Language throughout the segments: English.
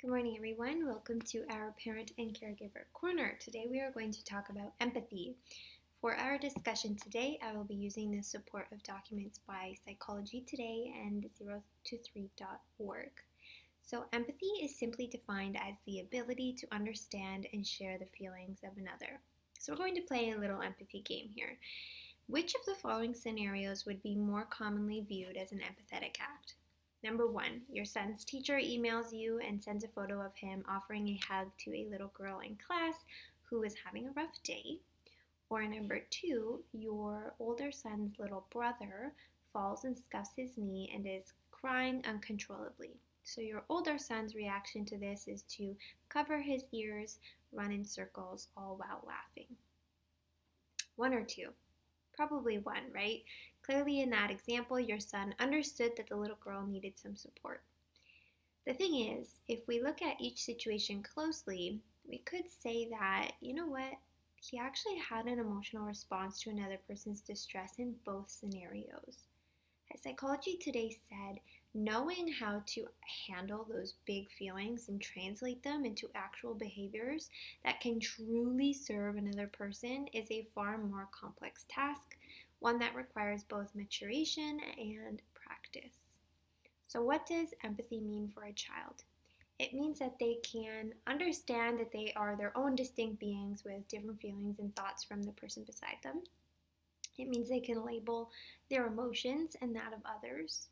Good morning, everyone. Welcome to our Parent and Caregiver Corner. Today we are going to talk about empathy. For our discussion today, I will be using the support of documents by Psychology Today and 023.org. So empathy is simply defined as the ability to understand and share the feelings of another. So we're going to play a little empathy game here. Which of the following scenarios would be more commonly viewed as an empathetic act? Number 1, your son's teacher emails you and sends a photo of him offering a hug to a little girl in class who is having a rough day. Or number 2, your older son's little brother falls and scuffs his knee and is crying uncontrollably. So your older son's reaction to this is to cover his ears, run in circles, all while laughing. 1 or 2? Probably 1, right? Clearly in that example, your son understood that the little girl needed some support. The thing is, if we look at each situation closely, we could say that, you know what, he actually had an emotional response to another person's distress in both scenarios. As Psychology Today said, knowing how to handle those big feelings and translate them into actual behaviors that can truly serve another person is a far more complex task, one that requires both maturation and practice. So what does empathy mean for a child? It means that they can understand that they are their own distinct beings with different feelings and thoughts from the person beside them. It means they can label their emotions and that of others.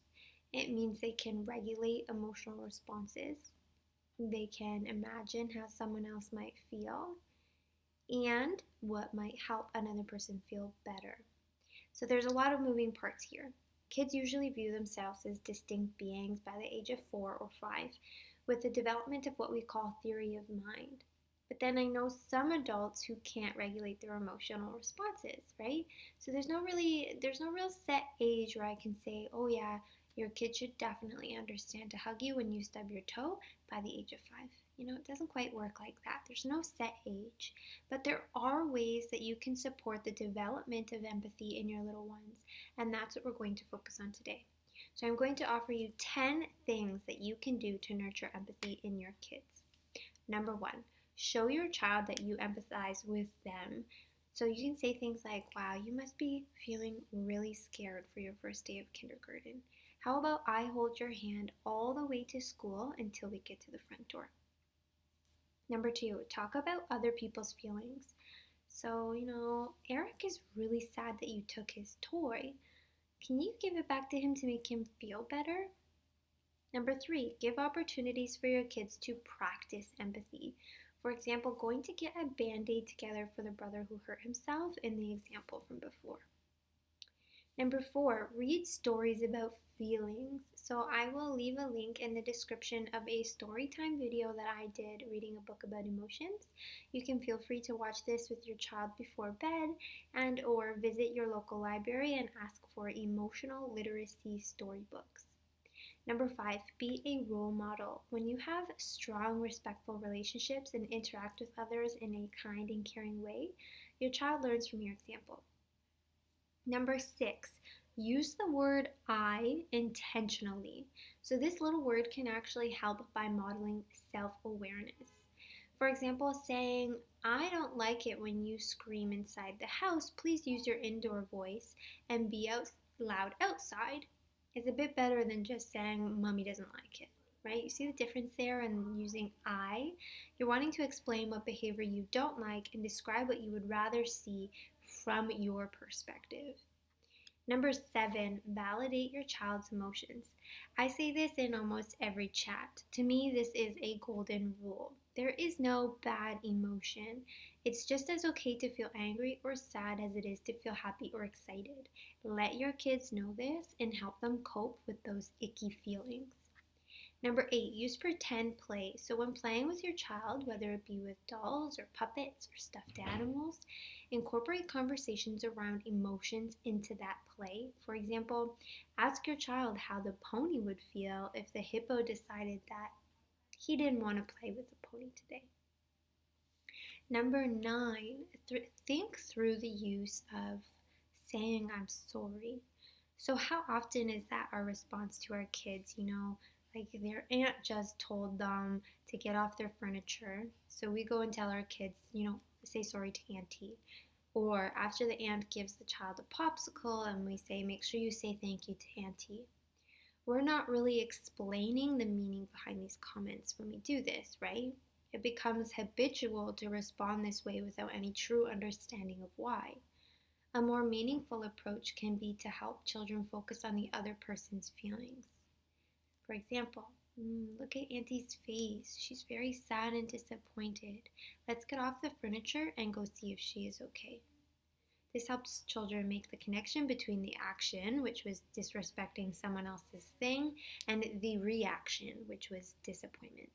It means they can regulate emotional responses. They can imagine how someone else might feel and what might help another person feel better. So there's a lot of moving parts here. Kids usually view themselves as distinct beings by the age of 4 or 5, with the development of what we call theory of mind. But then I know some adults who can't regulate their emotional responses, right? So there's no real set age where I can say, oh yeah, your kid should definitely understand to hug you when you stub your toe by the age of 5. It doesn't quite work like that. There's no set age, but there are ways that you can support the development of empathy in your little ones, and that's what we're going to focus on today. So I'm going to offer you 10 things that you can do to nurture empathy in your kids. Number 1, show your child that you empathize with them. So you can say things like, wow, you must be feeling really scared for your first day of kindergarten. How about I hold your hand all the way to school until we get to the front door? Number 2, talk about other people's feelings. So, Eric is really sad that you took his toy. Can you give it back to him to make him feel better? Number 3, give opportunities for your kids to practice empathy. For example, going to get a Band-Aid together for the brother who hurt himself in the example from before. Number 4, read stories about feelings. So I will leave a link in the description of a story time video that I did reading a book about emotions. You can feel free to watch this with your child before bed and or visit your local library and ask for emotional literacy storybooks. Number 5, be a role model. When you have strong, respectful relationships and interact with others in a kind and caring way, your child learns from your example. Number 6, use the word I intentionally. So this little word can actually help by modeling self-awareness. For example, saying, I don't like it when you scream inside the house. Please use your indoor voice and be out loud outside is a bit better than just saying, Mommy doesn't like it, right? You see the difference there in using I? You're wanting to explain what behavior you don't like and describe what you would rather see from your perspective. Number 7, validate your child's emotions. I say this in almost every chat. To me, this is a golden rule. There is no bad emotion. It's just as okay to feel angry or sad as it is to feel happy or excited. Let your kids know this and help them cope with those icky feelings. Number 8, use pretend play. So when playing with your child, whether it be with dolls or puppets or stuffed animals, incorporate conversations around emotions into that play. For example, ask your child how the pony would feel if the hippo decided that he didn't want to play with the pony today. Number 9, think through the use of saying I'm sorry. So how often is that our response to our kids? Like their aunt just told them to get off their furniture. So we go and tell our kids, say sorry to auntie. Or after the aunt gives the child a popsicle and we say, make sure you say thank you to auntie. We're not really explaining the meaning behind these comments when we do this, right? It becomes habitual to respond this way without any true understanding of why. A more meaningful approach can be to help children focus on the other person's feelings. For example, look at Auntie's face. She's very sad and disappointed. Let's get off the furniture and go see if she is okay. This helps children make the connection between the action, which was disrespecting someone else's thing, and the reaction, which was disappointment.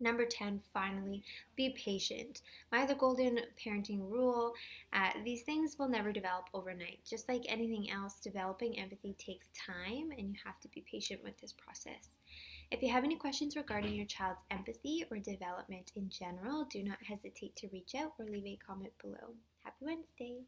Number 10, finally, be patient. By the golden parenting rule, these things will never develop overnight. Just like anything else, developing empathy takes time, and you have to be patient with this process. If you have any questions regarding your child's empathy or development in general, do not hesitate to reach out or leave a comment below. Happy Wednesday!